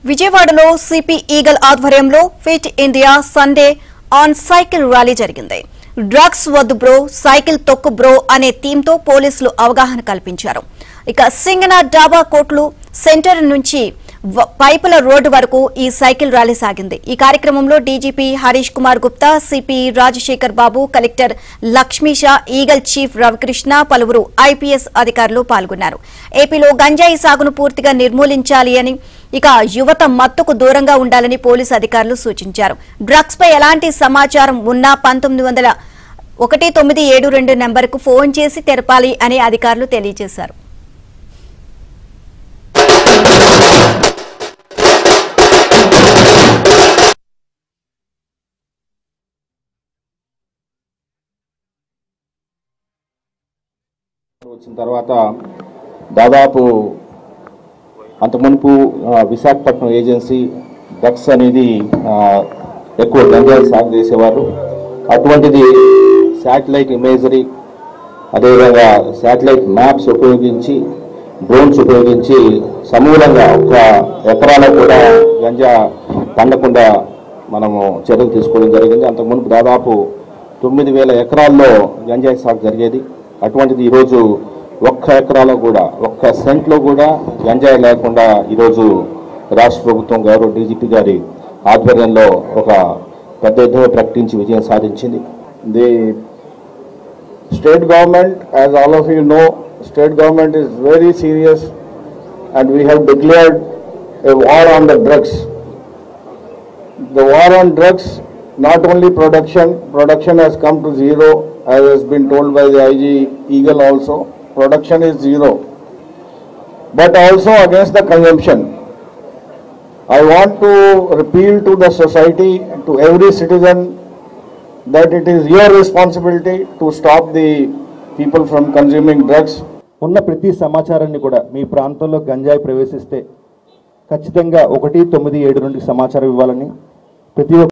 విజయవాడలో CP eagle ఆధ్వర్యంలో fit India Sunday on cycle rally జరిగింది. డ్రగ్స్ వద్దు బ్రో, సైకిల్ తొక్కు బ్రో అనే థీమ్తో పోలీసులు అవగాహన కల్పించారు. ఇక సింగన డాబా కోట్లు సెంటర్ నుంచి పైపుల రోడ్డు వరకు ఈ సైకిల్ ర్యాలీ సాగింది. ఈ కార్యక్రమంలో DGP Harish Kumar Gupta, CP Rajasekhar Babu, collector Lakshmisha, Eagle chief Ravikrishna, పలువురు ఐపీఎస్ అధికారులు పాల్గొన్నారు. ఏపీలో గంజాయి సాగును పూర్తిగా నిర్మూలించాలి అని, ఇక యువత మత్తుకు దూరంగా ఉండాలని పోలీసు అధికారులు సూచించారు. డ్రగ్స్ పై ఎలాంటి సమాచారం ఉన్నా 1972 నెంబర్కు ఫోన్ చేసి తెరపాలి అని అధికారులు తెలియజేశారు. వచ్చిన తర్వాత దాదాపు అంత మునుపు విశాఖపట్నం ఏజెన్సీ డ్రగ్స్ అనేది ఎక్కువ గంజాయి సాగు చేసేవారు. అటువంటిది శాటిలైట్ ఇమేజరీ, అదేవిధంగా శాటిలైట్ మ్యాప్స్ ఉపయోగించి, డ్రోన్స్ ఉపయోగించి సమూలంగా ఒక ఎకరాలో కూడా గంజా పండకుండా మనము చర్యలు తీసుకోవడం జరిగింది. అంతకు మునుపు దాదాపు 9,000 ఎకరాల్లో గంజాయి సాగు జరిగేది. అటువంటిది ఈరోజు ఒక్క ఎకరాలో కూడా, ఒక్క సెంట్లో కూడా గంజాయి లేకుండా ఈరోజు రాష్ట్ర ప్రభుత్వం గౌరవ డీజీపీ గారి ఆధ్వర్యంలో ఒక పెద్ద ఎత్తున ప్రకటించి విజయం సాధించింది. The state government, as all of you know, state government is very serious and we have declared a war on the drugs. The war on drugs, not only production has come to zero, as has been told by the IG Eagle also, production is zero, but also against the consumption. I want to appeal to the society, to every citizen, that it is your responsibility to stop the people from consuming drugs. ఉన్న ప్రతి సమాచారాన్ని కూడా మీ ప్రాంతంలో గంజాయి ప్రవేశిస్తే ఖచ్చితంగా 197 సమాచారం ఇవ్వాలని ప్రతి